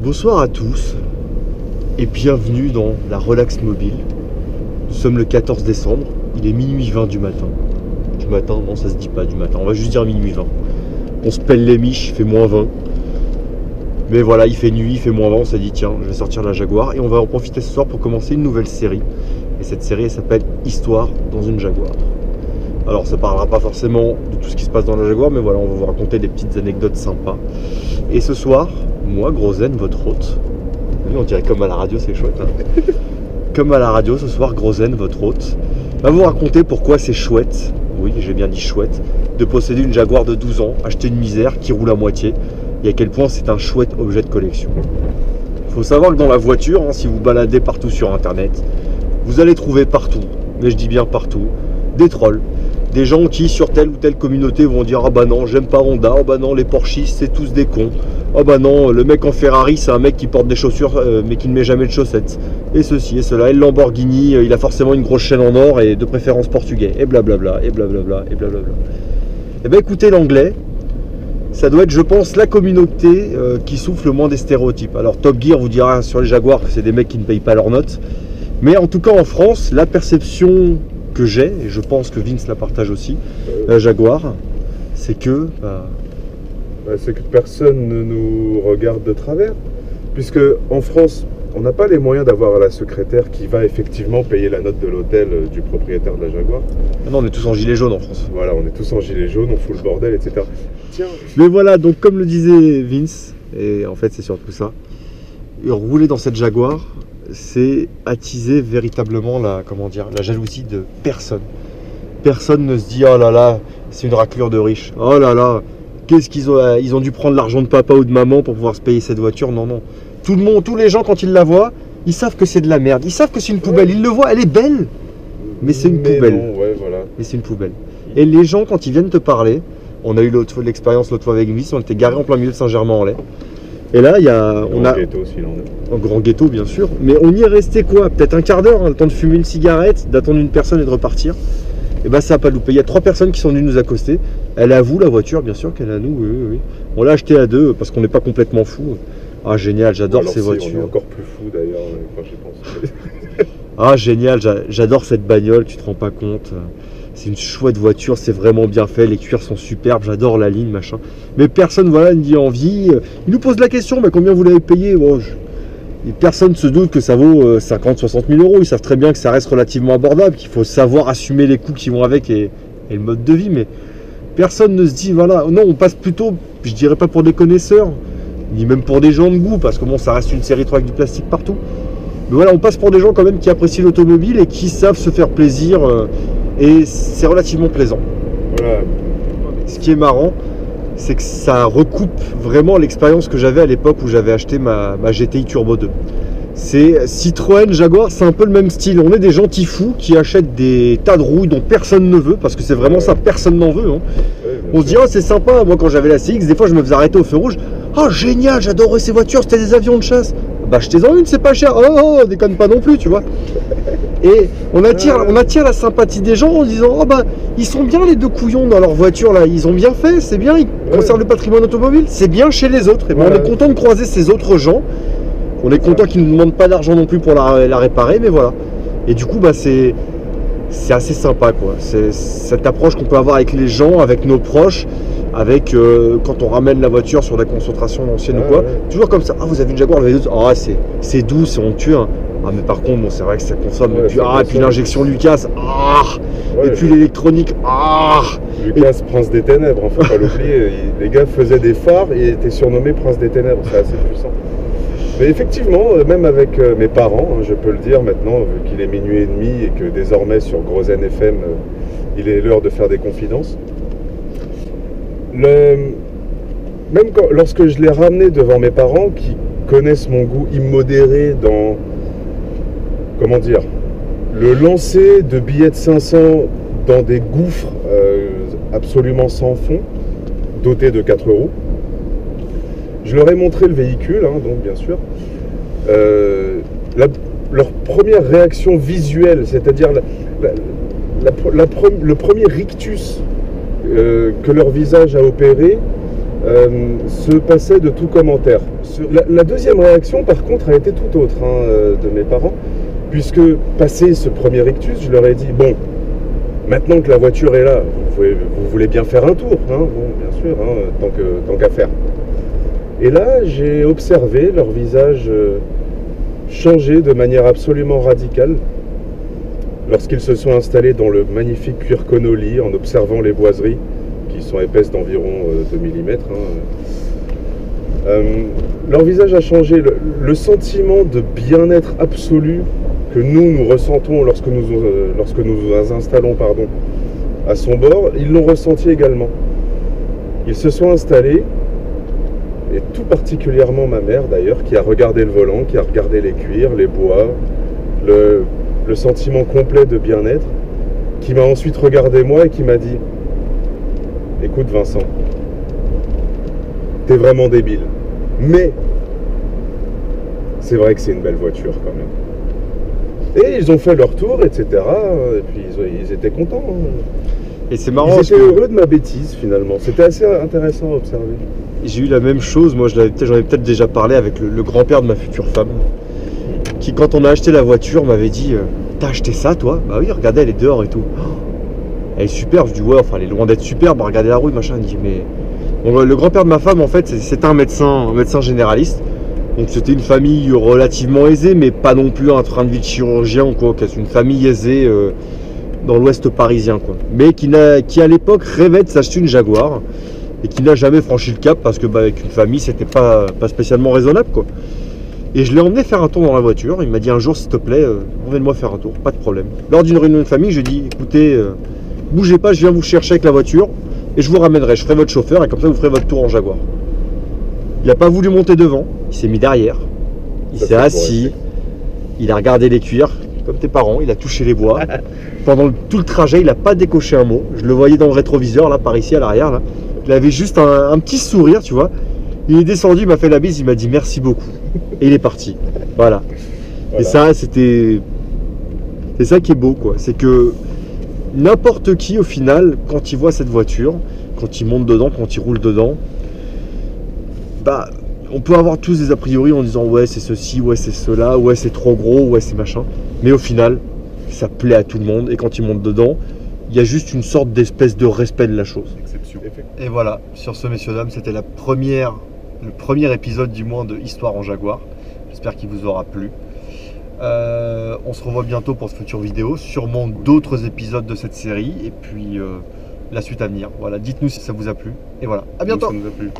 Bonsoir à tous et bienvenue dans la Relax Mobile. Nous sommes le 14 décembre, il est minuit 20 du matin. Du matin, non ça se dit pas du matin, on va juste dire minuit 20. On se pèle les miches, il fait moins 20. Mais voilà, il fait nuit, il fait moins 20, on s'est dit tiens, je vais sortir la Jaguar et on va en profiter ce soir pour commencer une nouvelle série. Et cette série elle s'appelle Histoire dans une Jaguar. Alors ça parlera pas forcément de tout ce qui se passe dans la Jaguar, mais voilà, on va vous raconter des petites anecdotes sympas. Et ce soir, moi, Grozen, votre hôte, on dirait comme à la radio, c'est chouette, hein. Comme à la radio, ce soir, Grozen, votre hôte, va vous raconter pourquoi c'est chouette, oui, j'ai bien dit chouette, de posséder une Jaguar de 12 ans, acheter une misère qui roule à moitié, et à quel point c'est un chouette objet de collection. Il faut savoir que dans la voiture, hein, si vous baladez partout sur Internet, vous allez trouver partout, mais je dis bien partout, des trolls. Des gens qui, sur telle ou telle communauté, vont dire « Ah bah non, j'aime pas Honda, ah bah non, les Porschistes, c'est tous des cons. Ah bah non, le mec en Ferrari, c'est un mec qui porte des chaussures, mais qui ne met jamais de chaussettes. Et ceci et cela, et le Lamborghini, il a forcément une grosse chaîne en or, et de préférence portugais, et blablabla, et blablabla, et blablabla. » Eh bien écoutez, l'anglais, ça doit être, je pense, la communauté qui souffle le moins des stéréotypes. Alors Top Gear vous dira sur les Jaguars que c'est des mecs qui ne payent pas leurs notes. Mais en tout cas en France, la perception que j'ai, et je pense que Vince la partage aussi, la Jaguar, c'est que... c'est que personne ne nous regarde de travers, puisque en France, on n'a pas les moyens d'avoir la secrétaire qui va effectivement payer la note de l'hôtel du propriétaire de la Jaguar. Non, on est tous en gilet jaune en France. Voilà, on est tous en gilet jaune, on fout le bordel, etc. Tiens. Mais voilà, donc comme le disait Vince, et en fait c'est surtout ça, rouler dans cette Jaguar, c'est attiser véritablement la jalousie de personne. Personne ne se dit oh là là, c'est une raclure de riche. Oh là là, qu'est-ce qu'ils ont, ils ont dû prendre l'argent de papa ou de maman pour pouvoir se payer cette voiture. Non, non. Tout le monde, tous les gens quand ils la voient, ils savent que c'est de la merde. Ils savent que c'est une poubelle. Ils le voient, elle est belle, mais c'est une poubelle. Non, ouais, voilà. Mais c'est une poubelle. Et les gens quand ils viennent te parler, on a eu l'expérience l'autre fois avec Vince, on était garé en plein milieu de Saint-Germain-en-Laye. Et là, il y a... Ghetto aussi, là, un grand ghetto, bien sûr. Mais on y est resté quoi? Peut-être un quart d'heure, hein, le temps de fumer une cigarette, d'attendre une personne et de repartir. Et bah ça n'a pas loupé. Il y a 3 personnes qui sont venues nous accoster. Elle est à vous, la voiture, bien sûr qu'elle est à nous. Oui, oui. On l'a acheté à 2 parce qu'on n'est pas complètement fou. Ah, génial, j'adore ces voitures. On est encore plus fou, d'ailleurs, quand j'y pense. Ah, génial, j'adore cette bagnole, tu te rends pas compte. C'est une chouette voiture, c'est vraiment bien fait, les cuirs sont superbes, j'adore la ligne, machin. Mais personne, voilà, ne dit envie. Il nous pose la question, mais combien vous l'avez payé? Bon, et personne ne se doute que ça vaut 50-60 000 euros. Ils savent très bien que ça reste relativement abordable, qu'il faut savoir assumer les coûts qui vont avec et le mode de vie. Mais personne ne se dit, voilà, non, on passe plutôt, je dirais pas pour des connaisseurs, ni même pour des gens de goût, parce que bon, ça reste une série 3 avec du plastique partout. Mais voilà, on passe pour des gens quand même qui apprécient l'automobile et qui savent se faire plaisir. Et c'est relativement plaisant. Voilà. Ce qui est marrant, c'est que ça recoupe vraiment l'expérience que j'avais à l'époque où j'avais acheté ma GTI Turbo 2. C'est Citroën, Jaguar, c'est un peu le même style. On est des gentils fous qui achètent des tas de rouilles dont personne ne veut, parce que c'est vraiment ça, personne n'en veut. Hein. On se dit, oh c'est sympa, moi quand j'avais la CX, des fois je me faisais arrêter au feu rouge. Oh génial, j'adorais ces voitures, c'était des avions de chasse. Bah achetez-en une, c'est pas cher. Oh, déconne pas non plus, tu vois. Et on attire la sympathie des gens en disant oh bah ils sont bien les 2 couillons dans leur voiture là, ils ont bien fait, c'est bien, ils conservent le patrimoine automobile, c'est bien chez les autres. Et ben, on est content de croiser ces autres gens, on est content qu'ils ne nous demandent pas d'argent non plus pour la réparer, mais voilà. Et du coup bah c'est assez sympa quoi, c'est cette approche qu'on peut avoir avec les gens, avec nos proches, avec quand on ramène la voiture sur la concentration ancienne ou quoi, toujours comme ça. Ah vous avez une Jaguar, ah c'est doux, c'est onctueux. Hein. Ah mais par contre bon, c'est vrai que ça consomme et puis l'injection Lucas, et puis l'électronique, Lucas, Prince des Ténèbres, hein, faut pas l'oublier. Les gars faisaient des phares et étaient surnommés Prince des Ténèbres, c'est assez puissant. Mais effectivement, même avec mes parents, hein, je peux le dire maintenant, vu qu'il est minuit et demi et que désormais sur Grozen FM, il est l'heure de faire des confidences. Même lorsque je l'ai ramené devant mes parents, qui connaissent mon goût immodéré dans... Comment dire, le lancer de billets de 500 dans des gouffres absolument sans fond, dotés de 4 euros. Je leur ai montré le véhicule, hein, donc bien sûr. Leur première réaction visuelle, c'est-à-dire le premier rictus que leur visage a opéré, se passait de tout commentaire. La deuxième réaction, par contre, a été tout autre de mes parents, puisque passé ce premier rictus, je leur ai dit, bon, maintenant que la voiture est là, vous voulez bien faire un tour, hein, bon, bien sûr, hein, tant qu'à faire. Et là, j'ai observé leur visage changer de manière absolument radicale lorsqu'ils se sont installés dans le magnifique cuir Connolly en observant les boiseries qui sont épaisses d'environ 2 mm. Leur visage a changé. Le sentiment de bien-être absolu que nous ressentons lorsque nous nous installons à son bord, ils l'ont ressenti également. Ils se sont installés, et tout particulièrement ma mère d'ailleurs, qui a regardé le volant, qui a regardé les cuirs, les bois, le sentiment complet de bien-être, qui m'a ensuite regardé moi et qui m'a dit « Écoute Vincent, t'es vraiment débile, mais c'est vrai que c'est une belle voiture quand même. » Et ils ont fait leur tour, etc. Et puis ils étaient contents. Et c'est marrant. Ils étaient heureux de ma bêtise finalement. C'était assez intéressant à observer. J'ai eu la même chose, moi j'en avais peut-être déjà parlé avec le grand-père de ma future femme, qui quand on a acheté la voiture m'avait dit t'as acheté ça toi? Bah oui, regardez, elle est dehors et tout. Elle est superbe. Je dis ouais, enfin elle est loin d'être superbe, regardez la roue, machin. Il dit mais... Bon, le grand-père de ma femme en fait c'était un médecin généraliste. Donc c'était une famille relativement aisée, mais pas non plus un train de vie de chirurgien ou quoi. C'est une famille aisée dans l'ouest parisien quoi. Mais qui à l'époque rêvait de s'acheter une Jaguar. Et qui n'a jamais franchi le cap parce que avec une famille c'était pas spécialement raisonnable quoi. Et je l'ai emmené faire un tour dans la voiture. Il m'a dit un jour s'il te plaît emmène-moi faire un tour, pas de problème. Lors d'une réunion de famille je lui ai dit écoutez bougez pas, je viens vous chercher avec la voiture et je vous ramènerai, je ferai votre chauffeur et comme ça vous ferez votre tour en Jaguar. Il n'a pas voulu monter devant, il s'est mis derrière, il s'est assis, il a regardé les cuirs comme tes parents, il a touché les bois. Pendant tout le trajet il n'a pas décoché un mot. Je le voyais dans le rétroviseur là par ici à l'arrière là. Il avait juste un petit sourire, tu vois. Il est descendu, il m'a fait la bise, il m'a dit merci beaucoup. Et il est parti. Voilà. Et ça, c'est ça qui est beau, quoi. C'est que n'importe qui, au final, quand il voit cette voiture, quand il monte dedans, quand il roule dedans, bah, on peut avoir tous des a priori en disant ouais, c'est ceci, ouais, c'est cela, ouais, c'est trop gros, ouais, c'est machin. Mais au final, ça plaît à tout le monde. Et quand il monte dedans, il y a juste une sorte d'espèce de respect de la chose. Exception. Et voilà, sur ce messieurs dames, c'était le premier épisode du moins de Histoire en Jaguar. J'espère qu'il vous aura plu. On se revoit bientôt pour cette future vidéo, sûrement d'autres épisodes de cette série et puis la suite à venir. Voilà, dites-nous si ça vous a plu. Et voilà, à bientôt. Ça nous a plu.